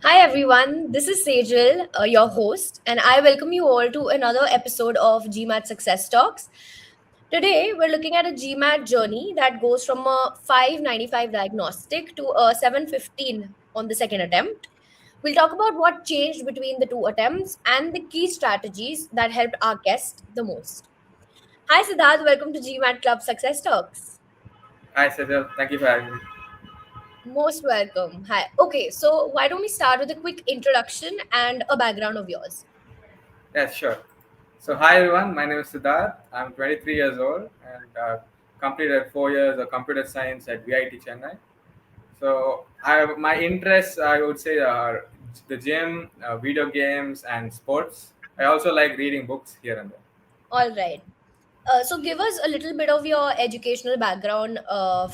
Hi everyone, this is Sejal, your host, and I welcome you all to another episode of GMAT Success Talks. Today, we're looking at a GMAT journey that goes from a 595 diagnostic to a 715 on the second attempt. We'll talk about what changed between the two attempts and the key strategies that helped our guest the most. Hi Sidhharth, welcome to GMAT Club Success Talks. Hi, Sidhharth. Thank you for having me. Most welcome. Hi. Okay, so why don't we start with a quick introduction and a background of yours? Yes, sure. So, hi everyone. My name is Sidhharth. I'm 23 years old and completed 4 years of computer science at VIT Chennai. So, my interests, I would say, are the gym, video games, and sports. I also like reading books here and there. All right. So give us a little bit of your educational background.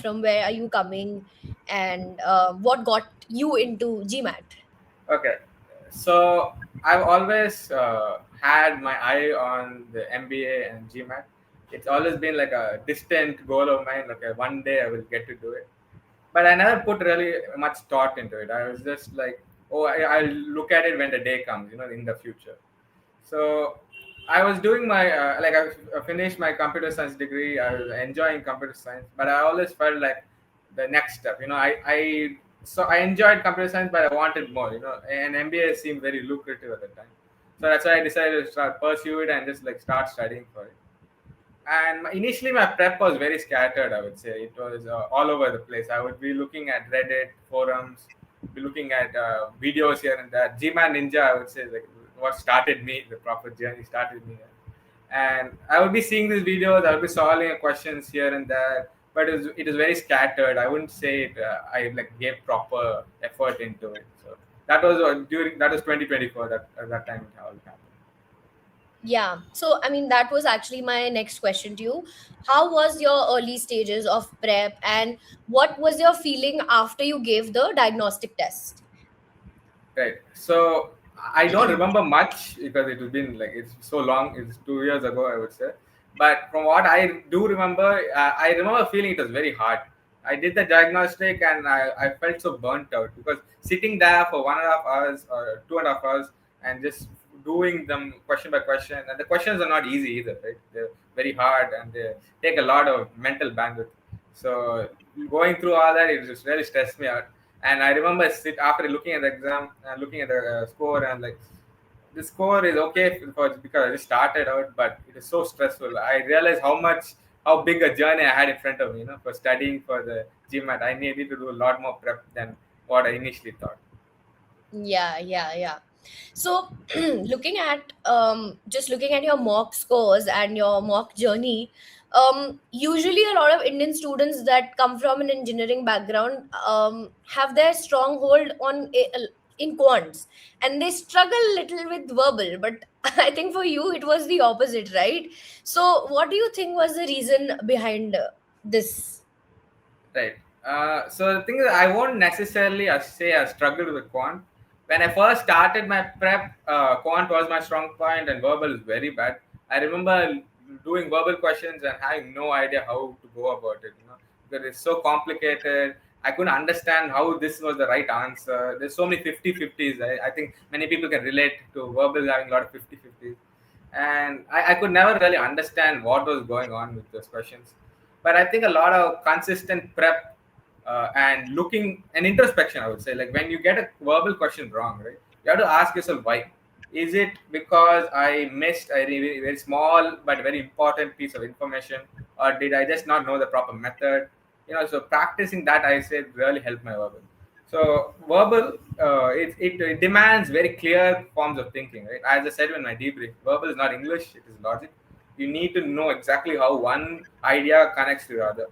From where are you coming, and what got you into GMAT? Okay. So, I've always had my eye on the MBA and GMAT. It's always been like a distant goal of mine. Like one day I will get to do it, but I never put really much thought into it. I was just like, oh, I'll look at it when the day comes, in the future. So I was doing my I finished my computer science degree. I was enjoying computer science, but I always felt like the next step. I enjoyed computer science, but I wanted more. And MBA seemed very lucrative at the time, so that's why I decided to start pursue it and just like start studying for it. And initially my prep was very scattered. I would say it was all over the place. I would be looking at Reddit forums, be looking at videos here and there. Gman Ninja, I would say, like what started me, the proper journey started me. And I would be seeing these videos, I would be solving questions here and there, but it was very scattered. I wouldn't say it, I like gave proper effort into it. So that was 2024, that at that time it all happened. Yeah. So I mean, that was actually my next question to you. How was your early stages of prep, and what was your feeling after you gave the diagnostic test? Right. So I don't remember much because it has been like it's so long. It's 2 years ago, I would say. But from what I do remember, I remember feeling it was very hard. I did the diagnostic and I felt so burnt out because sitting there for 1.5 hours or 2.5 hours and just doing them question by question, and the questions are not easy either, right? They're very hard and they take a lot of mental bandwidth. So going through all that, it just really stressed me out. And I remember after looking at the exam, looking at the score, and like the score is okay because I just started out, but it is so stressful. I realized how big a journey I had in front of me. For studying for the GMAT, I needed to do a lot more prep than what I initially thought. Yeah, yeah, yeah. So, looking at your mock scores and your mock journey, usually a lot of Indian students that come from an engineering background have their stronghold in quants, and they struggle a little with verbal. But I think for you, it was the opposite, right? So, what do you think was the reason behind this? Right. So the thing is, I won't necessarily say I struggled with quant. When I first started my prep, quant was my strong point, and verbal is very bad. I remember doing verbal questions and having no idea how to go about it. Because it's so complicated. I couldn't understand how this was the right answer. There's so many 50-50s. I think many people can relate to verbal having a lot of 50-50s. And I could never really understand what was going on with those questions. But I think a lot of consistent prep and looking and introspection, I would say, like when you get a verbal question wrong, right, you have to ask yourself why. Is it because I missed a very small but very important piece of information, or did I just not know the proper method? So practicing that, I said, really helped my verbal. So verbal, it demands very clear forms of thinking, right? As I said in my debrief, verbal is not English; it is logic. You need to know exactly how one idea connects to the other.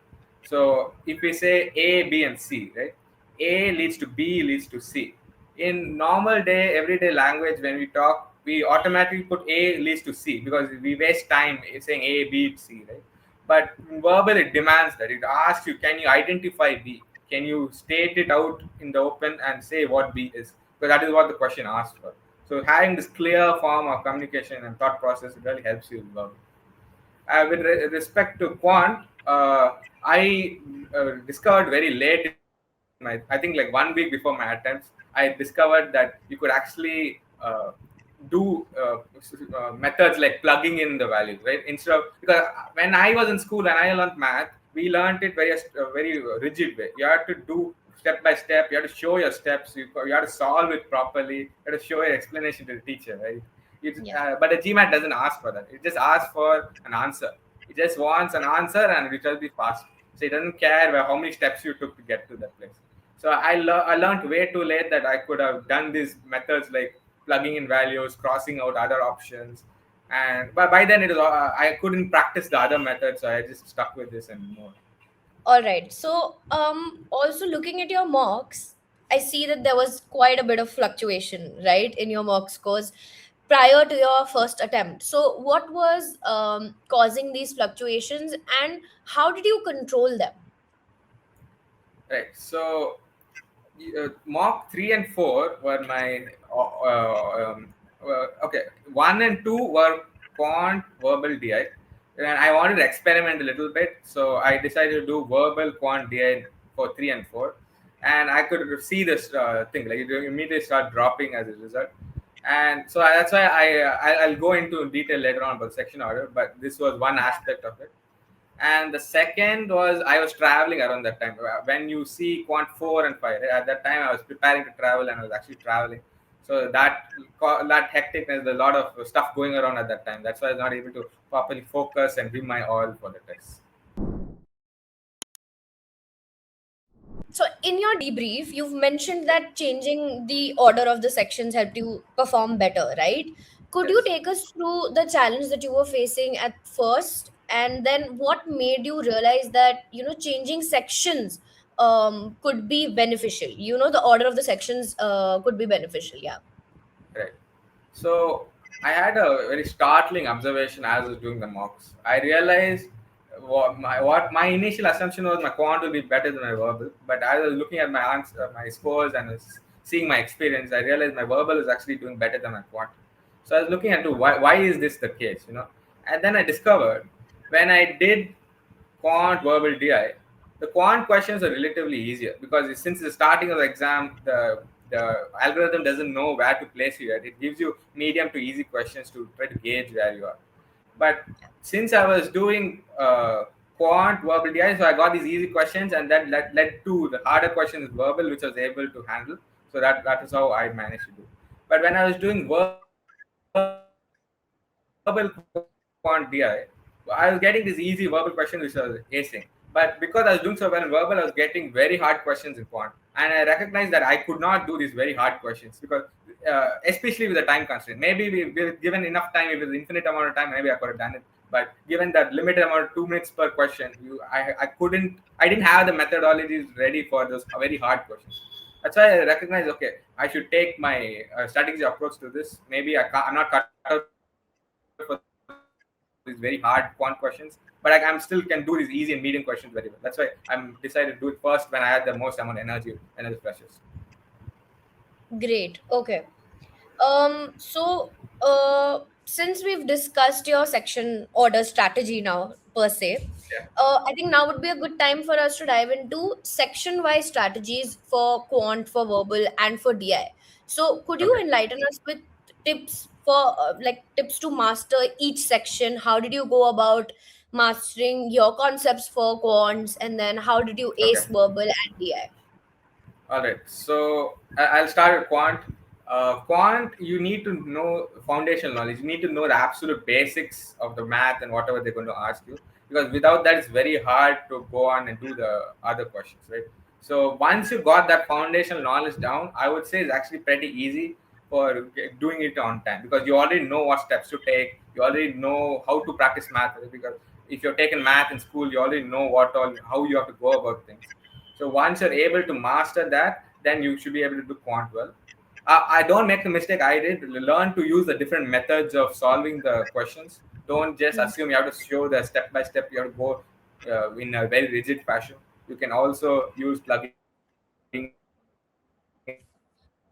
So if we say A, B, and C, right? A leads to B leads to C. In normal day, everyday language, when we talk, we automatically put A leads to C because we waste time saying A, B, C, right? But in verbal, it demands that. It asks you, can you identify B? Can you state it out in the open and say what B is? Because that is what the question asks for. So having this clear form of communication and thought process really helps you with verbal. With respect to quant, I discovered very late in my, I think like 1 week before my attempts. I discovered that you could actually do methods like plugging in the values, right? Instead of, because when I was in school and I learned math, we learned it very rigid way. You have to do step by step. You have to show your steps. You have to solve it properly. You have to show your explanation to the teacher, right? Yeah. But the GMAT doesn't ask for that. It just asks for an answer. It just wants an answer and it will be fast. So it doesn't care how many steps you took to get to that place. So I learned way too late that I could have done these methods like plugging in values, crossing out other options, and but by then it was I couldn't practice the other methods, so I just stuck with this and more. All right. So, also looking at your mocks, I see that there was quite a bit of fluctuation, right, in your mock scores prior to your first attempt. So, what was causing these fluctuations, and how did you control them? Right. So mock 3 and 4 were my okay. 1 and 2 were quant verbal DI, and I wanted to experiment a little bit, so I decided to do verbal quant DI for 3 and 4, and I could see this thing like it immediately start dropping as a result. And so that's why I'll go into detail later on about section order, but this was one aspect of it. And the second was I was traveling around that time. When you see Quant 4 and 5, right, at that time I was preparing to travel and I was actually traveling. So that hecticness, a lot of stuff going around at that time. That's why I was not able to properly focus and give my all for the test. So, in your debrief, you've mentioned that changing the order of the sections helped you perform better, right? Could you Yes. take us through the challenge that you were facing at first, and then what made you realize that changing sections could be beneficial? The order of the sections could be beneficial. Yeah. Right. So I had a very startling observation as I was doing the mocks. I realized what my initial assumption was my quant will be better than my verbal, but as I was looking at my answer, my scores, and was seeing my experience, I realized my verbal is actually doing better than my quant. So I was looking into why is this the case, and then I discovered when I did quant verbal DI, the quant questions are relatively easier because since the starting of the exam, the algorithm doesn't know where to place you at. It gives you medium to easy questions to try to gauge where you are. But since I was doing quant verbal DI, so I got these easy questions, and that led to the harder questions verbal, which I was able to handle. So that is how I managed to do. But when I was doing verbal quant DI, I was getting these easy verbal questions which I was acing. But because I was doing so well in verbal, I was getting very hard questions in quant. And I recognized that I could not do these very hard questions because, especially with the time constraint, maybe we given enough time, if it was infinite amount of time, maybe I could have done it. But given that limited amount of 2 minutes per question, I didn't have the methodologies ready for those very hard questions. That's why I recognize, okay, I should take my strategy approach to this. Maybe I'm not cut out for these very hard quant questions, but I am still can do these easy and medium questions very well. That's why I'm decided to do it first when I had the most amount of energy and other pressures. Great. Okay. So, since we've discussed your section order strategy now, per se, Yeah. I think now would be a good time for us to dive into section-wise strategies for quant, for verbal, and for DI. So, could you Okay. enlighten us with tips for tips to master each section? How did you go about mastering your concepts for quants, and then how did you Okay. ace verbal and DI? All right. So I'll start with quant. Quant, you need to know foundational knowledge. You need to know the absolute basics of the math and whatever they're going to ask you. Because without that, it's very hard to go on and do the other questions, right? So once you got that foundational knowledge down, I would say it's actually pretty easy for doing it on time because you already know what steps to take. You already know how to practice math because if you're taking math in school, you already know how you have to go about things. So once you're able to master that, then you should be able to do quant well. I don't make the mistake I did. Learn to use the different methods of solving the questions. Don't just Hmm. assume you have to show the step by step. You have to go in a very rigid fashion. You can also use plugging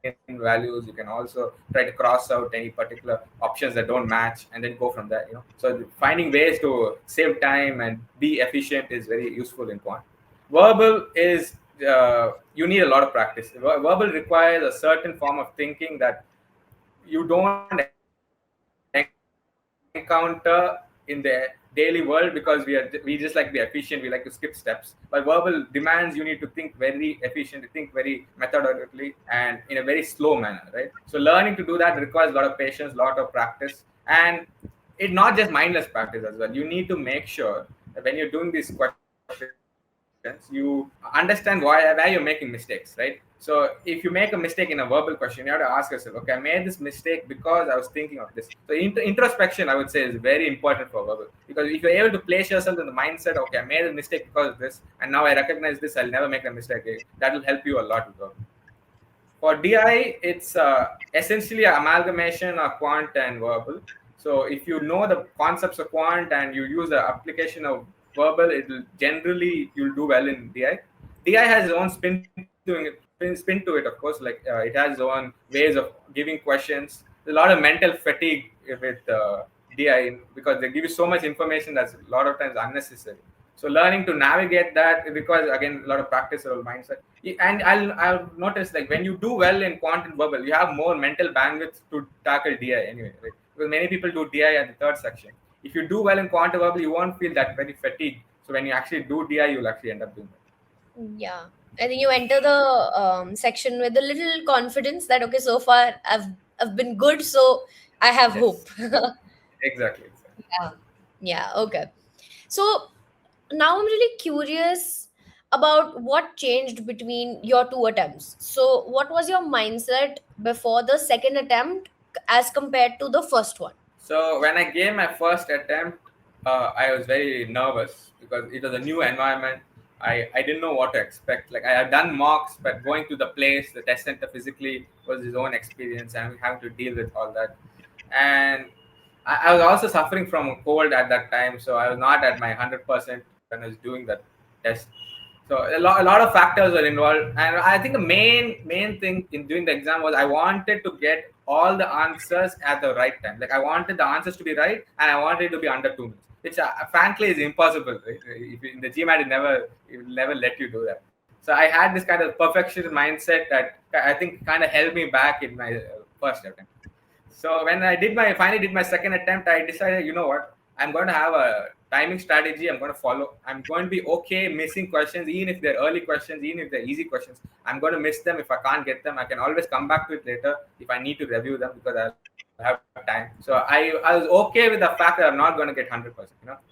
in values. You can also try to cross out any particular options that don't match and then go from there. So finding ways to save time and be efficient is very useful in quant. Verbal is just you need a lot of practice. Verbal requires a certain form of thinking that you don't encounter in the daily world, because we just like to be efficient. We like to skip steps. But verbal demands you need to think very efficient, think very methodically, and in a very slow manner, right? So learning to do that requires a lot of patience, a lot of practice, and it not just mindless practice as well. You need to make sure that when you're doing these questions, you understand why you're making mistakes, right? So if you make a mistake in a verbal question, you have to ask yourself, okay, I made this mistake because I was thinking of this. So introspection, I would say, is very important for verbal, because if you're able to place yourself in the mindset, okay, I made a mistake because of this, and now I recognize this, I'll never make a mistake again. That will help you a lot with verbal. For DI, it's essentially an amalgamation of quant and verbal. So if you know the concepts of quant and you use the application of verbal, it'll generally you'll do well in DI. DI has its own spin to it, of course. Like it has its own ways of giving questions. There's a lot of mental fatigue with DI, because they give you so much information that's a lot of times unnecessary. So learning to navigate that, it requires again a lot of practice or mindset. And I'll notice, like, when you do well in quant and verbal, you have more mental bandwidth to tackle DI anyway, right? Because many people do DI at the third section. If you do well in quant and verbal, you won't feel that very fatigued. So when you actually do DI, you'll actually end up doing it. Yeah. I think you enter the section with a little confidence that okay, so far I've been good, so I have hope. Yes, exactly. Yeah. Yeah. Okay. So now I'm really curious about what changed between your two attempts. So, what was your mindset before the second attempt as compared to the first one? So when I gave my first attempt, I was very nervous because it was a new environment. I didn't know what to expect. Like, I had done mocks, but going to the place, the test center physically was his own experience, and having to deal with all that. And I was also suffering from a cold at that time, so I was not at my 100% when I was doing that test. So a lot of factors were involved, and I think the main thing in doing the exam was I wanted to get all the answers at the right time. Like, I wanted the answers to be right, and I wanted it to be under 2 minutes, which frankly is impossible. Right? If in the GMAT, it will never let you do that. So I had this kind of perfectionist mindset that I think kind of held me back in my first attempt. So when I finally did my second attempt, I decided, you know what, I'm going to have a timing strategy. I'm going to follow. I'm going to be okay missing questions, even if they're early questions, even if they're easy questions. I'm going to miss them if I can't get them. I can always come back to it later if I need to review them, because I'll have time. So I was okay with the fact that I'm not going to get 100%.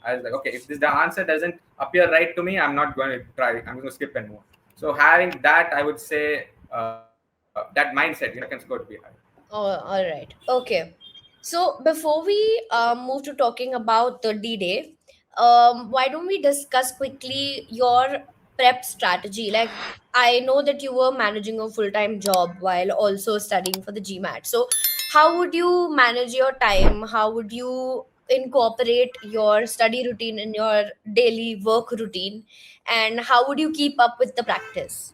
I was like, okay, if the answer doesn't appear right to me, I'm not going to try. I'm going to skip and move. So having that, I would say that mindset, can score to be high. Oh, all right. Okay. So before we move to talking about the D Day, why don't we discuss quickly your prep strategy? Like, I know that you were managing a full time job while also studying for the GMAT. So, how would you manage your time? How would you incorporate your study routine in your daily work routine? And how would you keep up with the practice?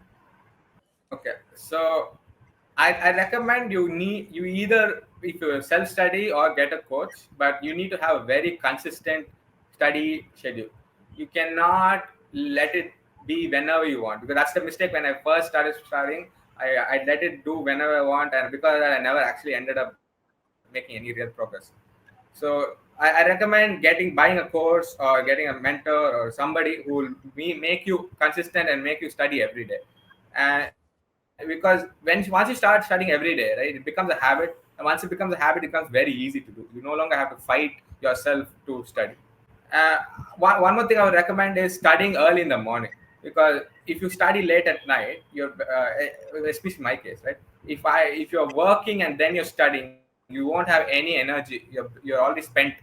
Okay, so I recommend you either, if you self study or get a coach, but you need to have a very consistent study schedule. You cannot let it be whenever you want, because that's the mistake. When I first started studying, I let it do whenever I want, and because of that, I never actually ended up making any real progress. So I recommend buying a course or getting a mentor or somebody who will make you consistent and make you study every day. And because once you start studying every day, right, it becomes a habit. And once it becomes a habit, it becomes very easy to do. You no longer have to fight yourself to study. uh, one more thing I would recommend is studying early in the morning, because if you study late at night, especially my case, right? If you're working and then you're studying, you won't have any energy. You're already spent.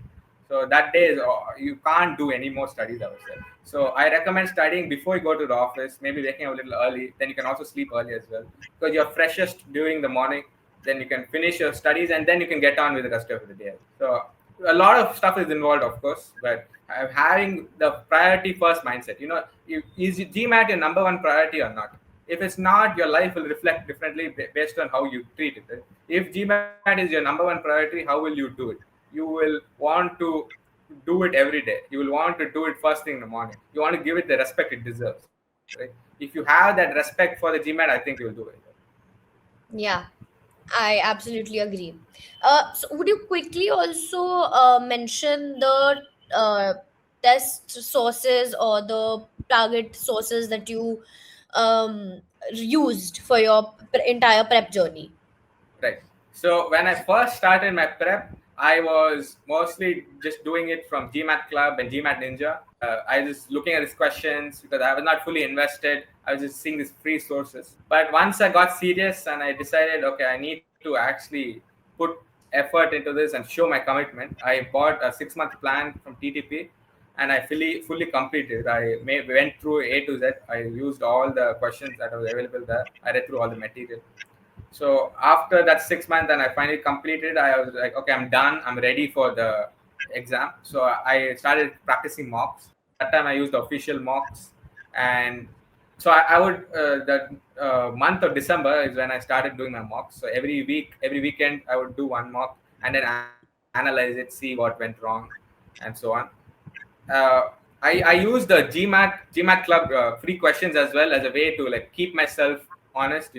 So that day you can't do any more studies, I would say. So I recommend studying before you go to the office, maybe waking up a little early. Then you can also sleep early as well, because you're freshest during the morning. Then you can finish your studies, and then you can get on with the rest of the day. So a lot of stuff is involved, of course, but having the priority first mindset. Is GMAT your number one priority or not? If it's not, your life will reflect differently based on how you treat it. Right? If GMAT is your number one priority, how will you do it? You will want to do it every day. You will want to do it first thing in the morning. You want to give it the respect it deserves. Right? if you have that respect for the GMAT, I think you'll do it. Yeah, I absolutely agree. So would you quickly also mention the uh, test sources or the target sources that you um, used for your entire prep journey? Right. So when I first started my prep, I was mostly just doing it from GMAT Club and GMAT Ninja. I was just looking at these questions because I was not fully invested. I was just seeing these free sources. But once I got serious and I decided, okay, I need to actually put effort into this and show my commitment, I bought a 6 month plan from TTP and I fully completed. Went through A to Z. I used all the questions that was available there. I read through all the material. So after that 6 months and I finally completed, I was like, okay, I'm done. I'm ready for the exam. So I started practicing mocks. That time I used official mocks. And so I would, the month of December is when I started doing my mocks. So every week, every weekend, I would do one mock and then analyze it, see what went wrong, and so on. I use the GMAT Club free questions as well as a way to like keep myself honest.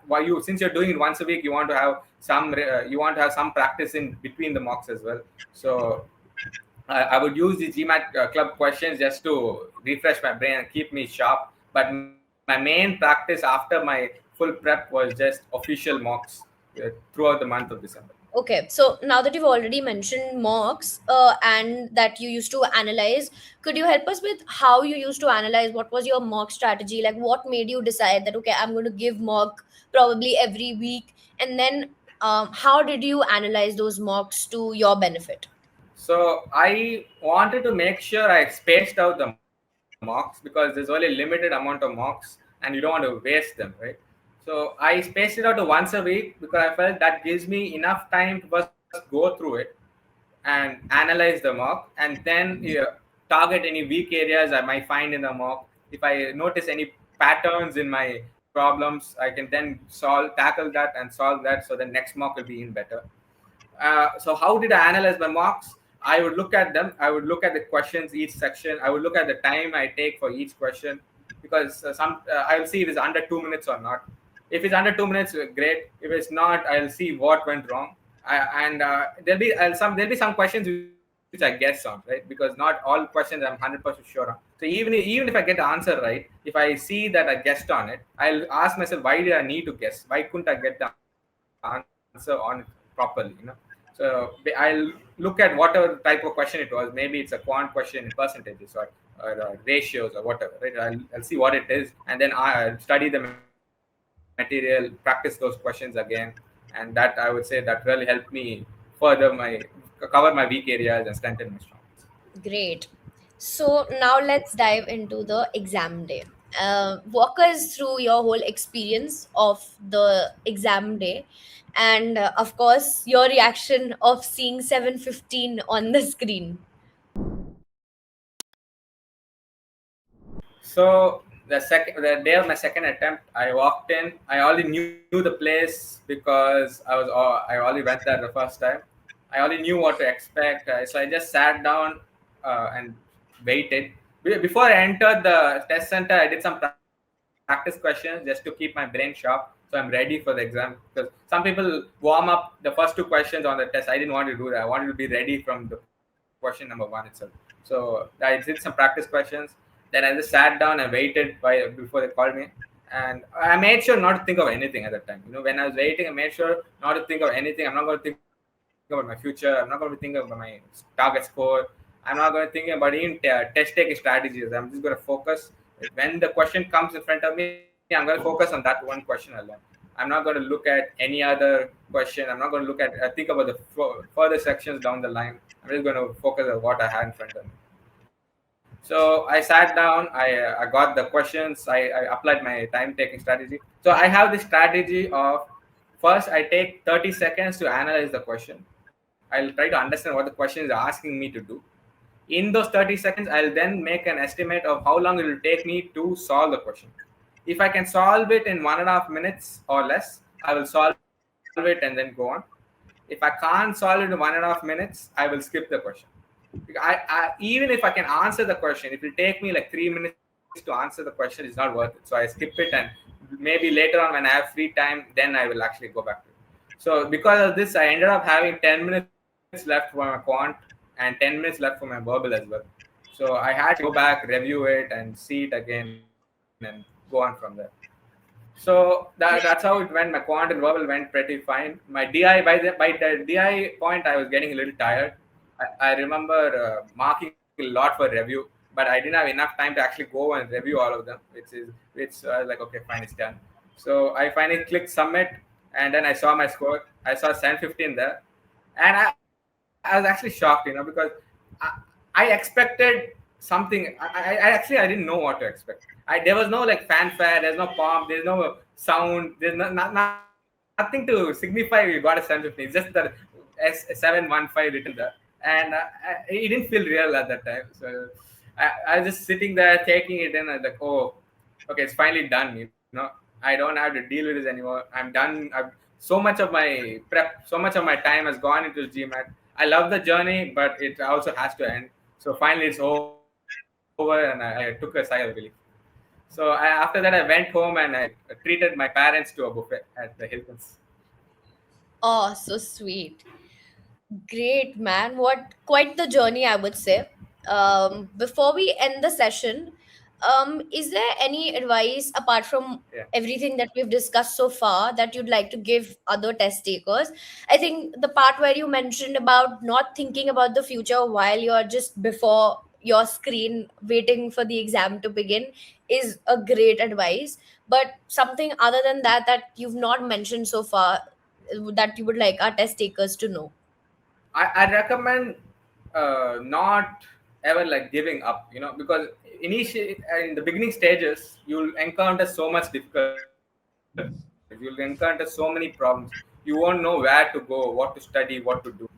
While you since you're doing it once a week, you want to have some practice in between the mocks as well. So I would use the GMAT Club questions just to refresh my brain and keep me sharp. But my main practice after my full prep was just official mocks throughout the month of December. Okay, so now that you've already mentioned mocks and that you used to analyze, could you help us with how you used to analyze? What was your mock strategy? Like, what made you decide that, okay, I'm going to give mock probably every week? And then, how did you analyze those mocks to your benefit? So I wanted to make sure I spaced out the mocks because there's only limited amount of mocks and you don't want to waste them, right? So I spaced it out to once a week because I felt that gives me enough time to first go through it and analyze the mock, and then target any weak areas I might find in the mock. If I notice any patterns in my problems, I can then tackle that and solve that, so the next mock will be even better. So how did I analyze my mocks? I would look at them. I would look at the questions, each section. I would look at the time I take for each question, because I'll see if it's under 2 minutes or not. If it's under 2 minutes, great. If it's not, I'll see what went wrong. And there'll be some questions which I guess on, right? Because not all questions I'm 100% sure on. So even if I get the answer right, if I see that I guessed on it, I'll ask myself, why did I need to guess? Why couldn't I get the answer on it properly? So I'll look at whatever type of question it was. Maybe it's a quant question in percentages or ratios or whatever, right? I'll see what it is, and then I'll study the material, practice those questions again, and that I would say that really helped me cover my weak areas and strengthen my strong ones. Great. So now let's dive into the exam day. Walk us through your whole experience of the exam day, and of course, your reaction of seeing 7:15 on the screen. So the day of my second attempt, I walked in. I already knew the place because I already went there the first time. I already knew what to expect. So I just sat down and waited. Before I entered the test center, I did some practice questions just to keep my brain sharp, so I'm ready for the exam. Because some people warm up the first two questions on the test. I didn't want to do that. I wanted to be ready from the question number one itself. So I did some practice questions. Then I just sat down and waited before they called me. And I made sure not to think of anything at that time. When I was waiting, I made sure not to think of anything. I'm not going to think about my future. I'm not going to think about my target score. I'm not going to think about even test taking strategies. I'm just going to focus. When the question comes in front of me, I'm going to focus on that one question alone. I'm not going to look at any other question. I'm not going to think about the further sections down the line. I'm just going to focus on what I had in front of me. So I sat down. I got the questions. I applied my time taking strategy. So I have the strategy of first I take 30 seconds to analyze the question. I'll try to understand what the question is asking me to do. In those 30 seconds, I'll then make an estimate of how long it will take me to solve the question. If I can solve it in 1.5 minutes or less, I will solve it and then go on. If I can't solve it in 1.5 minutes, I will skip the question. Even if I can answer the question, it will take me like 3 minutes to answer the question. to answer the question is not worth it. So I skip it, and maybe later on when I have free time, then I will actually go back to it. So because of this, I ended up having 10 minutes left for my quant and 10 minutes left for my verbal as well. So I had to go back, review it, and see it again, and go on from there. So that's how it went. My quant and verbal went pretty fine. My DI by the DI point, I was getting a little tired. I remember marking a lot for review, but I didn't have enough time to actually go and review all of them, which I was like, okay, fine, it's done. So I finally clicked submit, and then I saw my score. I saw 715 there, and I was actually shocked, because I, I expected something. I didn't know what to expect. There was no like fanfare. There's no pomp. There's no sound. There's nothing to signify you got a 750. It's just the S715 written there, and it didn't feel real at that time. So I was just sitting there taking it in. I was like, oh, okay, it's finally done. I don't have to deal with this anymore. I'm done. So much of my prep, so much of my time has gone into GMAT. I love the journey, but it also has to end. So finally, it's over, and I took a sigh of relief. So after that, I went home and I treated my parents to a buffet at the Hilton's. Oh, so sweet. Great, man. What quite the journey, I would say. Before we end the session, is there any advice apart from Yeah. everything that we've discussed so far that you'd like to give other test takers? I think the part where you mentioned about not thinking about the future while you're just before your screen waiting for the exam to begin is a great advice. But something other than that that you've not mentioned so far that you would like our test takers to know. I recommend not ever like giving up, because initially in the beginning stages you'll encounter so much difficulties, you'll encounter so many problems. You won't know where to go, what to study, what to do.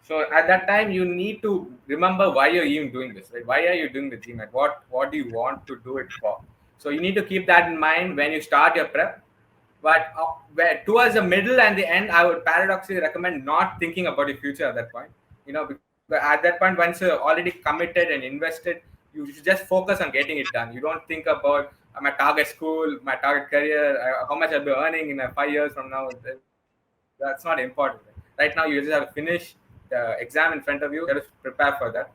So at that time you need to remember why you're even doing this, right? Why are you doing the GMAT? What do you want to do it for? So you need to keep that in mind when you start your prep. But towards the middle and the end, I would paradoxically recommend not thinking about your future at that point. Because at that point, once you're already committed and invested, you should just focus on getting it done. You don't think about my target school, my target career, how much I'll be earning in 5 years from now. That's not important. Right now, you just have to finish the exam in front of you. You have to prepare for that.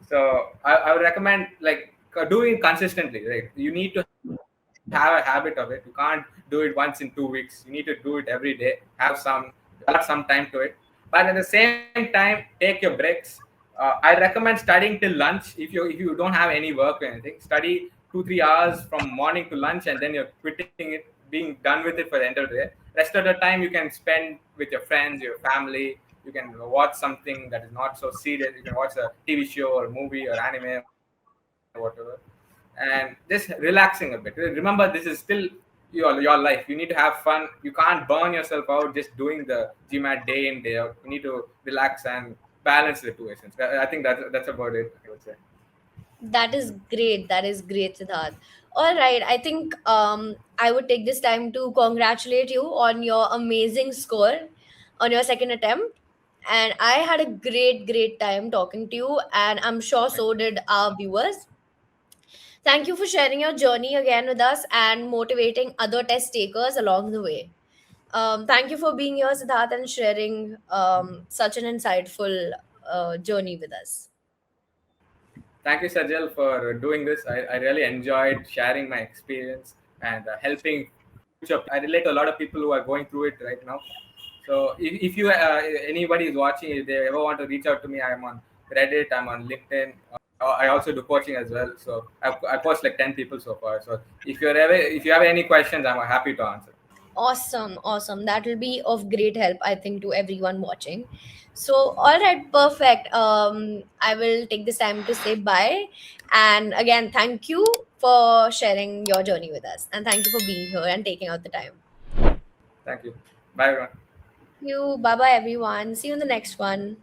So I would recommend like doing it consistently. Right, you need to have a habit of it. You can't do it once in 2 weeks. You need to do it every day. Have some allot some time to it. But at the same time, take your breaks. I recommend studying till lunch. If you don't have any work or anything, study 2-3 hours from morning to lunch, and then you're quitting it, being done with it for the end of the day. Rest of the time you can spend with your friends, your family. You can watch something that is not so serious. You can watch a TV show or movie or anime or whatever, and just relaxing a bit. Remember, this is still your life. You need to have fun. You can't burn yourself out just doing the GMAT day in day out. You need to relax and balance the two essence. I think that's about it, I would say. That is great. That is great, Siddharth. All right. I think I would take this time to congratulate you on your amazing score on your second attempt. And I had a great, great time talking to you. And I'm sure Thank so did our viewers. Thank you for sharing your journey again with us and motivating other test takers along the way. Thank you for being here, Siddharth, and sharing such an insightful journey with us. Thank you, Sajal, for doing this. I really enjoyed sharing my experience and helping future. I relate to a lot of people who are going through it right now. So if you anybody is watching, if they ever want to reach out to me, I'm on Reddit, I'm on LinkedIn. I also do coaching as well. So I post like 10 people so far. So if you have any questions, I'm happy to answer. Awesome, awesome. That will be of great help, I think, to everyone watching. So, all right, perfect. I will take this time to say bye. And again, thank you for sharing your journey with us. And thank you for being here and taking out the time. Thank you. Bye, everyone. Thank you. Bye bye, everyone. See you in the next one.